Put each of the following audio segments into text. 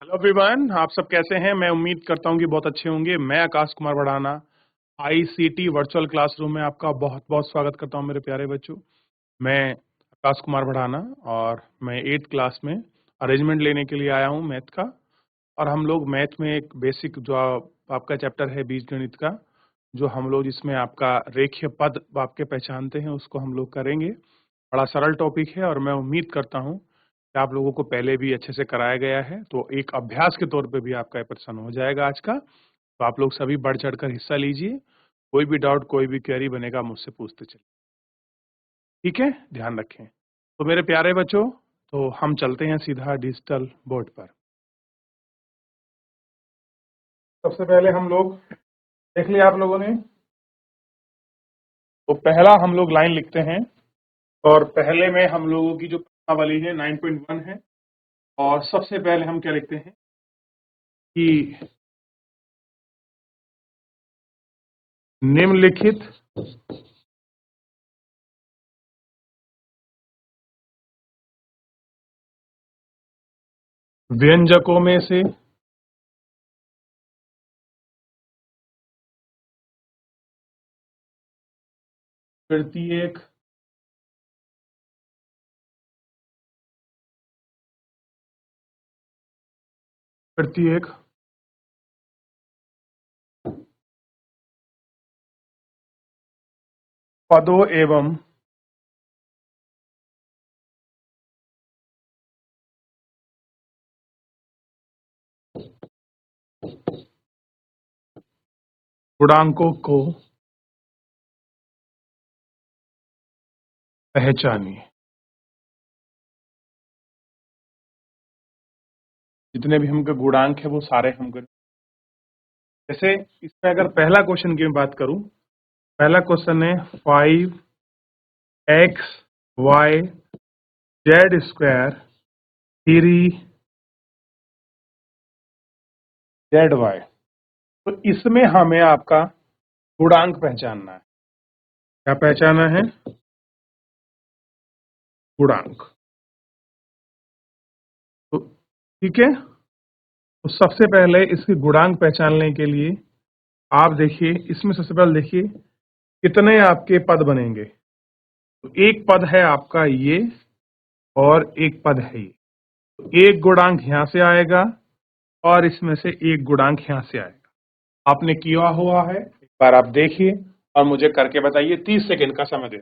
Hello everyone, आप सब कैसे हैं। मैं उम्मीद करता हूं कि बहुत अच्छे होंगे। मैं आकाश कुमार बढ़ाना आईसीटी वर्चुअल क्लासरूम में आपका बहुत बहुत स्वागत करता हूं मेरे प्यारे बच्चों। मैं आकाश कुमार बढ़ाना और मैं 8th क्लास में अरेंजमेंट लेने के लिए आया हूं मैथ का। और हम लोग मैथ में एक बेसिक जो आपका चैप्टर है बीजगणित का, जो हम लोग जिसमें आपका रेखीय पद आपके पहचानते हैं उसको हम लोग करेंगे। बड़ा सरल टॉपिक है और मैं उम्मीद करता हूं कि आप लोगों को पहले भी अच्छे से कराया गया है, तो एक अभ्यास के तौर पे भी आपका प्रश्न हो जाएगा आज का। तो आप लोग सभी बढ़ चढ़कर हिस्सा लीजिए। कोई भी डाउट, कोई भी क्वेरी बनेगा मुझसे पूछते चलिए, ठीक है। ध्यान रखें। तो मेरे प्यारे बच्चों, तो हम चलते हैं सीधा डिजिटल बोर्ड पर। सबसे पहले हम लोग देख लिया आप लोगों ने, तो पहला हम लोग लाइन लिखते हैं। और पहले में हम लोगों की जो प्रश्नावली है 9.1 है। और सबसे पहले हम क्या लिखते हैं कि निम्नलिखित व्यंजकों में से प्रत्येक प्रत्येक पदों एवं गुणांकों को पहचानिए। जितने भी हमके गुणांक है वो सारे हम करें। जैसे इसमें अगर पहला क्वेश्चन की मैं बात करूं, पहला क्वेश्चन है 5x y z² 3z y। तो इसमें हमें आपका गुणांक पहचानना है। क्या पहचाना है? गुणांक। तो ठीक है, तो सबसे पहले इसके गुणांक पहचानने के लिए आप देखिए, इसमें सबसे पहले देखिए कितने आपके पद बनेंगे। तो एक पद है आपका ये और एक पद है ये। तो एक गुणांक यहां से आएगा और इसमें से एक गुणांक यहां से आएगा। आपने किया हुआ है, एक बार आप देखिए और मुझे करके बताइए। 30 सेकंड का समय दे।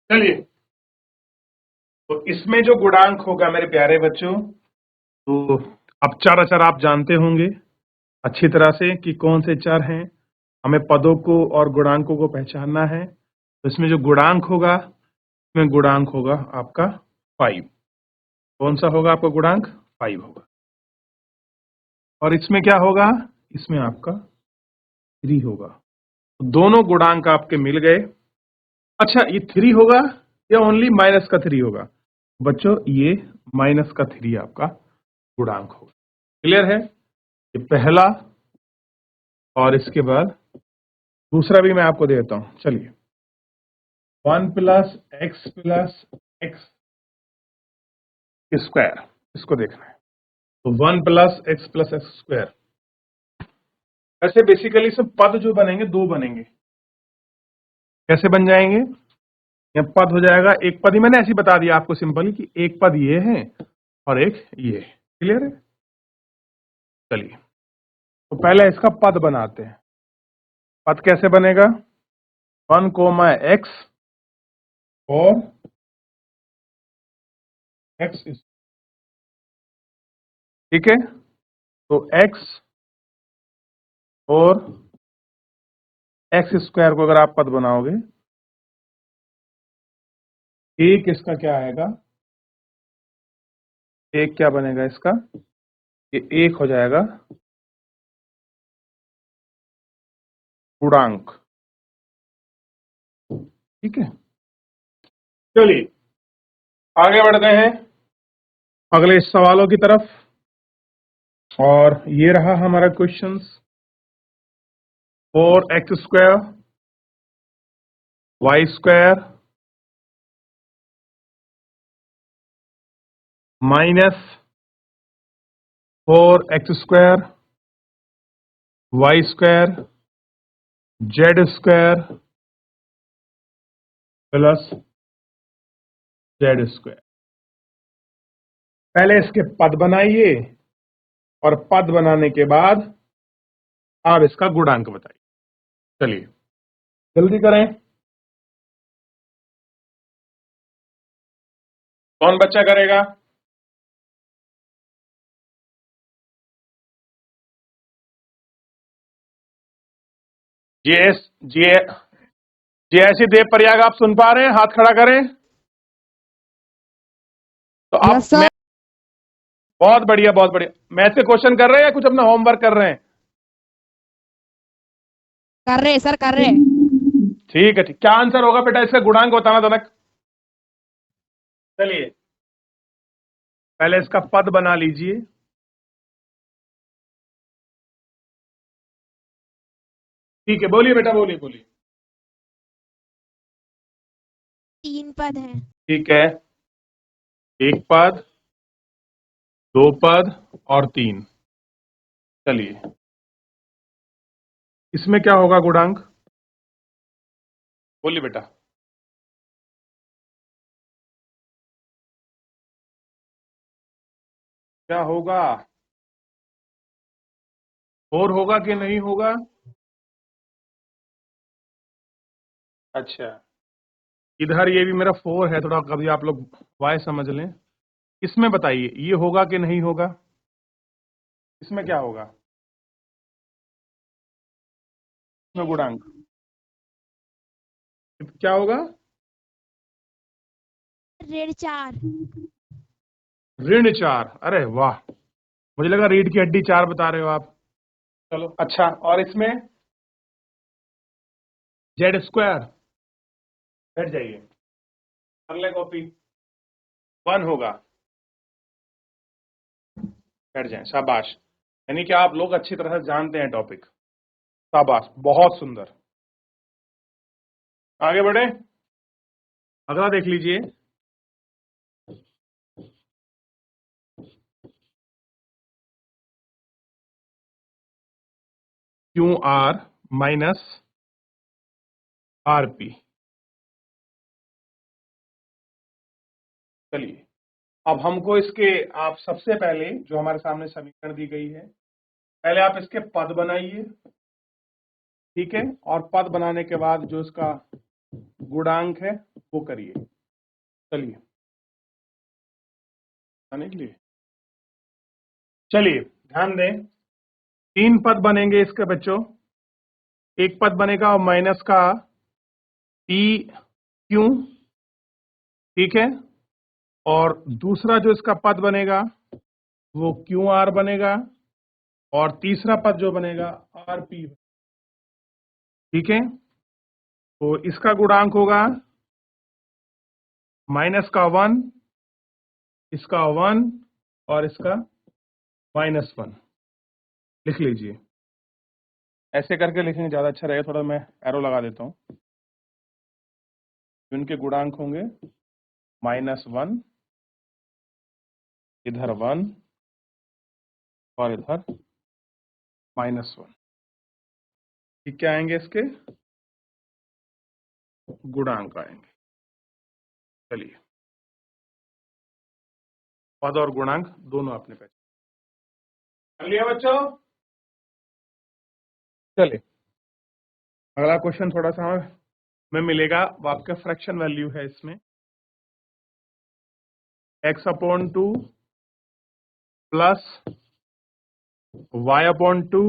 चलिए, तो इसमें जो गुणांक होगा मेरे प्यारे बच्चों, तो अब चार अक्षर आप जानते होंगे अच्छी तरह से कि कौन से चर हैं। हमें पदों को और गुणांकों को पहचानना है। तो इसमें जो गुणांक होगा, इसमें गुणांक होगा आपका 5। कौन सा होगा आपका गुणांक? 5 होगा। और इसमें क्या होगा? इसमें आपका 3 होगा। तो दोनों गुणांक आपके मिल गए। अच्छा, ये 3 होगा या ओनली माइनस का 3 होगा? बच्चों, ये माइनस का 3 आपका गुणांक होगा। क्लियर है? ये पहला, और इसके बाद दूसरा भी मैं आपको देता हूं। चलिए, 1 + x + x² इसको देखना है। तो 1 + x + x²। ऐसे बेसिकली सब पद जो बनेंगे दो बनेंगे। कैसे बन जाएंगे? यह पद हो जाएगा, एक पद ही मैंने ऐसे ही बता दिया आपको सिंपली कि एक पद ये है और एक ये। क्लियर है? चलिए, तो पहले इसका पद बनाते हैं। पद कैसे बनेगा? 1, x और x। ठीक है, तो x और x² को अगर आप पद बनाओगे, एक इसका क्या आएगा? एक क्या बनेगा इसका? ये एक हो जाएगा गुणांक। ठीक है, चलिए आगे बढ़ते हैं। अगले सवालों की तरफ। और ये रहा हमारा question. 4x² y² minus 4x² y² z² plus z²। पहले इसके पद बनाइए और पद बनाने के बाद आप इसका गुणांक बताइए। चलिए जल्दी करें। कौन बच्चा करेगा? जीएस जी जी ऐसी देव प्रयाग आप सुन पा रहे हैं? हाथ खड़ा करें। तो आप यस सर। बहुत बढ़िया बहुत बढ़िया। मैथ से क्वेश्चन कर रहे हैं या कुछ अपना होमवर्क कर रहे हैं? कर रहे सर, कर रहे। ठीक है ठीक। क्या आंसर होगा बेटा? इसका गुणांक बताना जनक। चलिए पहले इसका पद बना लीजिए। ठीक है बोलिए बेटा, बोलिए बोलिए। 3 पद हैं। ठीक है, एक पद, दो पद और तीन। चलिए इसमें क्या होगा गुणांक? बोलिए बेटा। क्या होगा? 4 होगा कि नहीं होगा? अच्छा, इधर ये भी मेरा 4 है, थोड़ा कभी आप लोग वाई समझ लें। इसमें बताइए ये होगा कि नहीं होगा? इसमें क्या होगा? इसमें गुणांक क्या होगा? ऋण 4। ऋण 4। अरे वाह, मुझे लगा रीढ़ की हड्डी 4 बता रहे हो आप। चलो अच्छा, और इसमें z²। बैठ जाइए, कर ले कॉपी। 1 होगा। बैठ जाए, शाबाश। यानी कि आप लोग अच्छी तरह से जानते हैं टॉपिक। शाबाश, बहुत सुंदर। आगे बढ़े, अगला देख लीजिए। QR minus RP। चलिए अब हमको इसके, आप सबसे पहले जो हमारे सामने समीकरण दी गई है, पहले आप इसके पद बनाइए। ठीक है, और पद बनाने के बाद जो इसका गुणांक है वो करिए। चलिए बनाने के लिए, चलिए ध्यान दें। 3 पद बनेंगे इसके बच्चों। एक पद बनेगा माइनस का PQ। ठीक है, और दूसरा जो इसका पद बनेगा वो QR बनेगा, और तीसरा पद जो बनेगा RP। ठीक है, तो इसका गुणांक होगा -1, इसका 1 और इसका -1। लिख लीजिए, ऐसे करके लिखेंगे ज्यादा अच्छा रहेगा। थोड़ा मैं एरो लगा देता हूं। इनके गुणांक होंगे -1, इधर 1 और इधर -1। ठीक, क्या आएंगे इसके गुणांक आएंगे। चलिए पद और गुणांक दोनों आपने पहचान कर लिया बच्चों। चलिए अगला क्वेश्चन थोड़ा सा हमें मिलेगा, वो आपका फ्रैक्शन वैल्यू है। इसमें x/2 plus y/2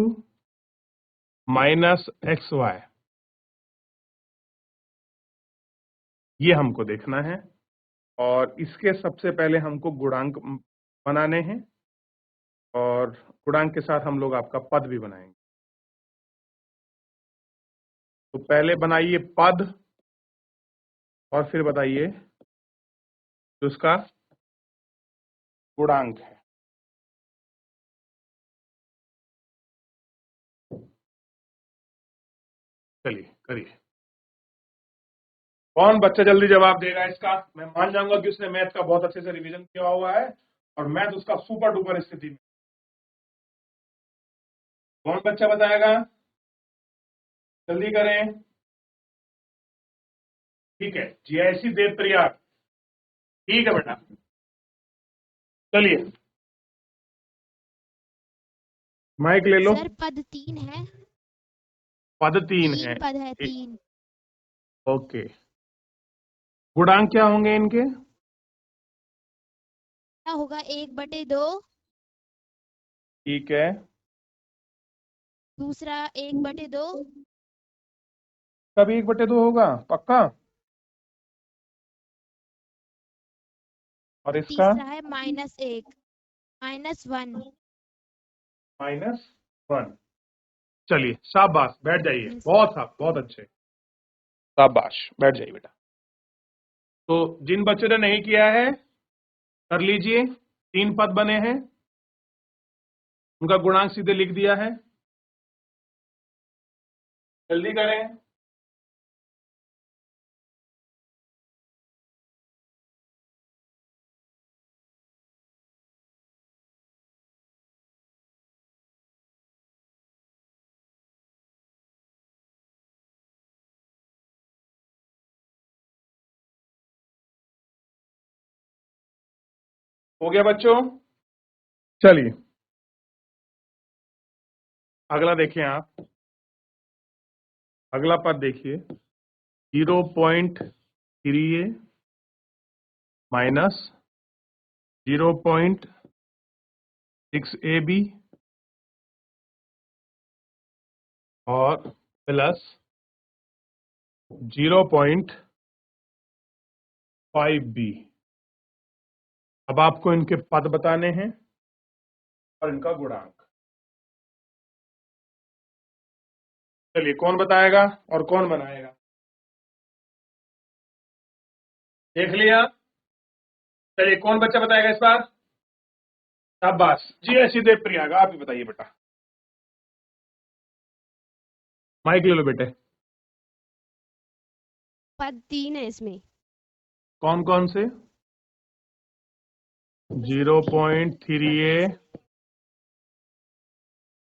minus XY, ये हमको देखना है। और इसके सबसे पहले हमको गुणांक बनाने हैं, और गुणांक के साथ हम लोग आपका पद भी बनाएंगे। तो पहले बनाइए पद और फिर बताइए तो उसका गुणांक है। चलिए करिए, कौन बच्चा जल्दी जवाब देगा इसका? मैं मान जाऊंगा कि उसने मैथ का बहुत अच्छे से रिवीजन किया हुआ है और मैथ उसका सुपर डुपर स्थिति में। कौन बच्चा बताएगा? जल्दी करें। ठीक है, जयसी देव प्रिया, ठीक है बेटा। चलिए माइक ले लो। सर पद 3 है। पद 3 है। पद है 3। ओके, गुणांक क्या होंगे इनके? क्या होगा? 1/2। ठीक है, दूसरा 1/2। कभी 1/2 होगा पक्का? और इसका तीसरा है -1 -1। -1। चलिए शाबाश, बैठ जाइए, बहुत साफ, बहुत अच्छे, शाबाश, बैठ जाइए बेटा। तो जिन बच्चों ने नहीं किया है कर लीजिए, 3 पद बने हैं, उनका गुणांक सीधे लिख दिया है, जल्दी करें। हो गया बच्चों? चलिए अगला देखें आप, अगला पद देखिए, 0.3a माइनस 0.6ab और प्लस 0.5b। अब आपको इनके पद बताने हैं और इनका गुणांक। चलिए कौन बताएगा और कौन बनाएगा? देख लिया? चलिए कौन बच्चा बताएगा इस बार? शाबाश, जी ऐसी देव प्रिया, आप ही बताइए बेटा। माइक ले लो बेटे। पद 3 है इसमें। कौन कौन से? 0.3a,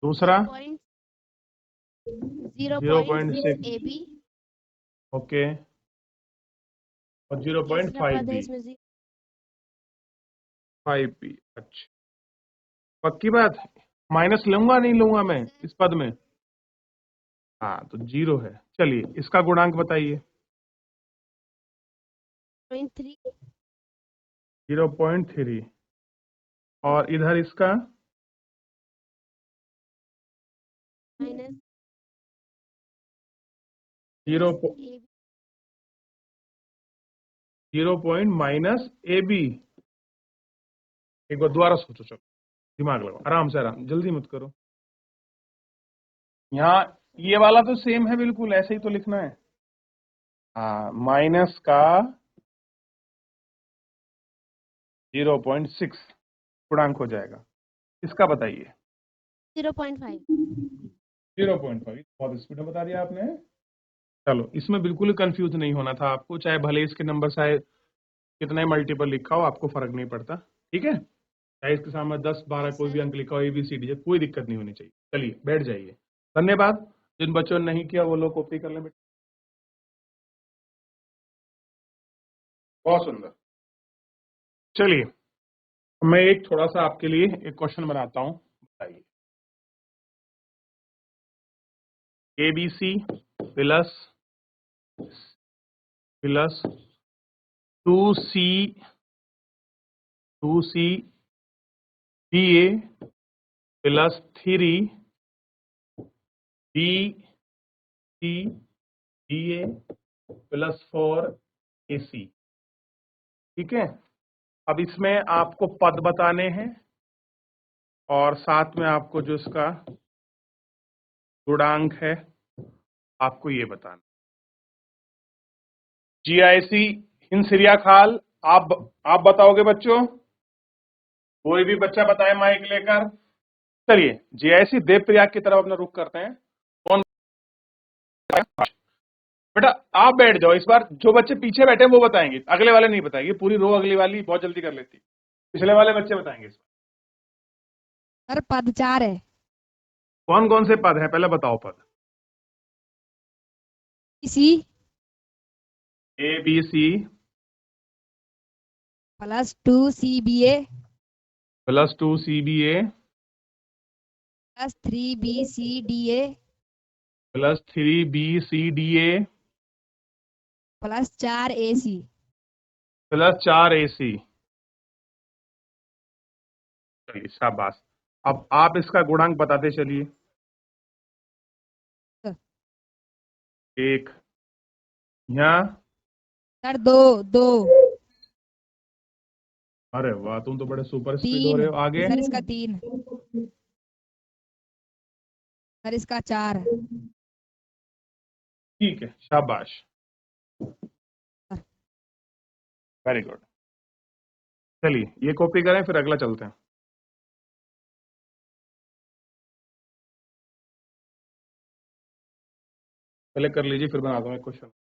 दूसरा 0.6, 0.6ab। ओके, और तीसरा पद है 0.5b। इसमें 5b, अच्छा पक्की बात? माइनस लूंगा नहीं लूंगा मैं इस पद में? हाँ तो 0 है। चलिए इसका गुणांक बताइए। 0.3 0.3 और इधर इसका माइनस 0 माइनस ए बी। एक बार दोबारा सोचो, चलो दिमाग लगाओ, आराम से, आराम, जल्दी मत करो। यहाँ ये वाला तो सेम है बिल्कुल, ऐसे ही तो लिखना है। हाँ, माइनस का 0.6 गुणांक हो जाएगा। इसका बताइए। 0.5। 0.5, बहुत स्पीड में बता दिया आपने। चलो इसमें बिल्कुल कंफ्यूज नहीं होना था आपको, चाहे भले इसके नंबर चाहे कितना ही मल्टीपल लिखा हो, आपको फर्क नहीं पड़ता, ठीक है? चाहे इसके सामने 10 12 कोई भी अंक लिखा हो, ABCD, कोई दिक्कत नहीं होनी चाहिए। चलिए बैठ जाइए, धन्यवाद। जिन बच्चों ने नहीं किया वो लोग कॉपी कर लें बेटा। बहुत सुंदर। चलिए मैं एक थोड़ा सा आपके लिए एक क्वेश्चन बनाता हूं, बताइए। ABC plus 2C BA plus 3BC BA plus 4AC, ठीक है? अब इसमें आपको पद बताने हैं और साथ में आपको जो इसका गुणांक है आपको ये बताना। GIC हिंद सिरिया खाल, आप बताओगे बच्चों? कोई भी बच्चा बताए माइक लेकर। चलिए जेआईसी देवप्रयाग की तरफ अपना रुख करते हैं। कौन बेटा आप बैठ जाओ, इस बार जो बच्चे पीछे बैठे हैं वो बताएंगे, अगले वाले नहीं बताएंगे। पूरी रो अगली वाली बहुत जल्दी कर लेती, पिछले वाले बच्चे बताएंगे इस बार। सर पद 4 है। कौन कौन से पद है पहले बताओ पद। सी A B C +2 CBA +2 CBA +3 BCDA +3 BCDA +4 AC। +4 AC। चलिए शाबाश। अब आप इसका गुणांक बताते चलिए। सर। एक यहाँ, सर 2 अरे वाह तुम तो बड़े सुपर स्पीड हो 3 रहे हो। आगे सर इसका 3 सर इसका 4 ठीक है शाबाश, वेरी गुड। चलिए ये कॉपी करें फिर अगला चलते हैं। पहले कर लीजिए फिर बना दूंगा क्वेश्चन।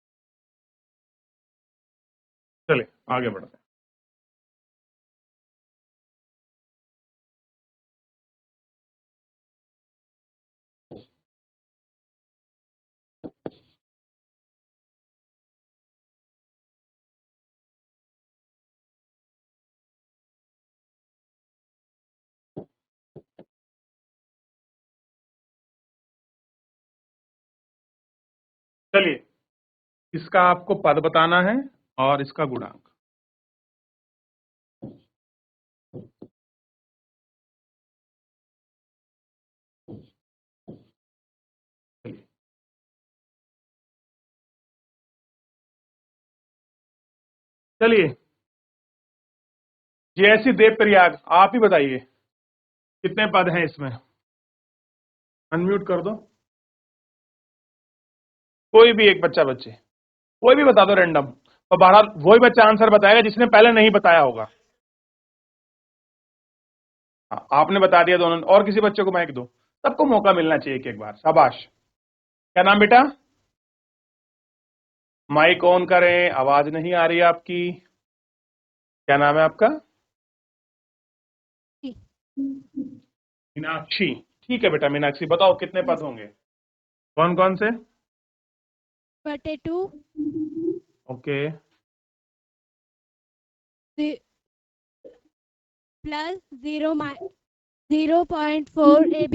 चलिए आगे बढ़ते हैं। चलिए इसका आपको पद बताना है और इसका गुणांक। चलिए जेएससी देवप्रयाग आप ही बताइए कितने पद हैं इसमें। अनम्यूट कर दो कोई भी एक बच्चा, बच्चे कोई भी बता दो रैंडम, और बहरहाल वही बच्चा आंसर बताएगा जिसने पहले नहीं बताया होगा। हाँ, आपने बता दिया दोनों, और किसी बच्चे को माइक दो, सबको मौका मिलना चाहिए एक बार। शाबाश। क्या नाम बेटा? माइक ऑन करें, आवाज नहीं आ रही है आपकी। क्या नाम है आपका? मीनाक्षी। ठीक है बेटा मीनाक्षी, बताओ कितने पद होंगे, कौन कौन से? 2 okay +0.4 AB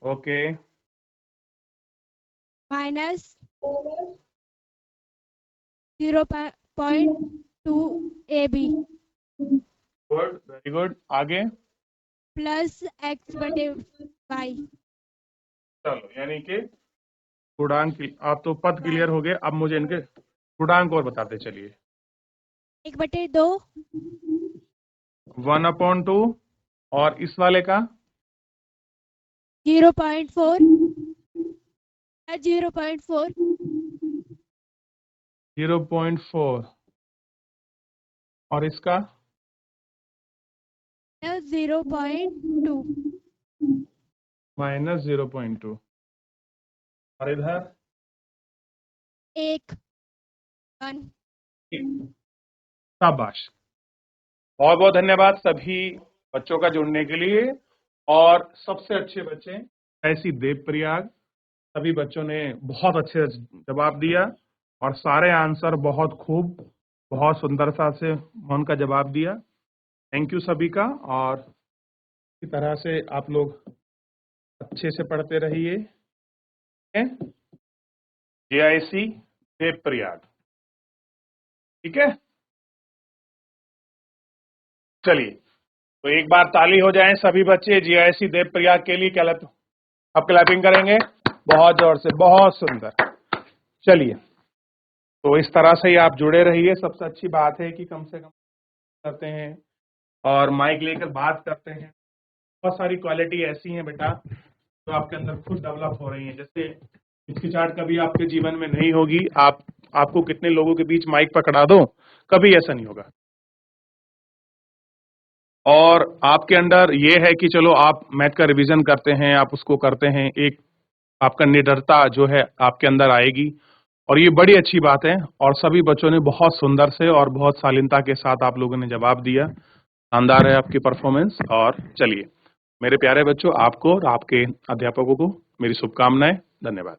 okay -0.2 AB good, very good. आगे +x/y चलो, यानी कि गुणांक आप तो पद क्लियर हो गए, अब मुझे इनके गुणांक और बताते चलिए। 1/2 1/2 और इस वाले का 0.4 0.4 0.4 और इसका -0.2 -0.2 और इधर 1 शाबाश। बहुत बहुत धन्यवाद सभी बच्चों का जुड़ने के लिए। और सबसे अच्छे बच्चे ऐसी देवप्रयाग, सभी बच्चों ने बहुत अच्छे जवाब दिया और सारे आंसर बहुत खूब, बहुत सुंदरता से उनका जवाब दिया। थैंक यू सभी का। और इसी तरह से आप लोग अच्छे से पढ़ते रहिए। जेआईसी देवप्रयाग, ठीक है। चलिए तो एक बार ताली हो जाए सभी बच्चे जेआईसी देवप्रयाग के लिए। क्या अब क्लैपिंग करेंगे बहुत जोर से, बहुत सुंदर। चलिए तो इस तरह से ही आप जुड़े रहिए। सबसे अच्छी बात है कि कम से कम करते हैं और माइक लेकर बात करते हैं। बहुत सारी क्वालिटी ऐसी हैं बेटा जो आपके अंदर खुद डेवलप हो रही हैं। जैसे हिचकिचाहट कभी आपके जीवन में नहीं होगी। आपको कितने लोगों के बीच माइक पकड़ा दो, कभी ऐसा नहीं होगा। और आपके अंदर ये है कि चलो आप मैथ का रिवीजन करते हैं, आप उसको करते हैं, एक आपका निडरता जो है आपके अंदर आएगी और ये बड़ी अच्छी बात है। और सभी बच्चों ने बहुत सुंदर से और बहुत शालीनता के साथ आप लोगों ने जवाब दिया। शानदार है आपकी परफॉर्मेंस। और चलिए मेरे प्यारे बच्चों, आपको और आपके अध्यापकों को मेरी शुभकामनाएं। धन्यवाद।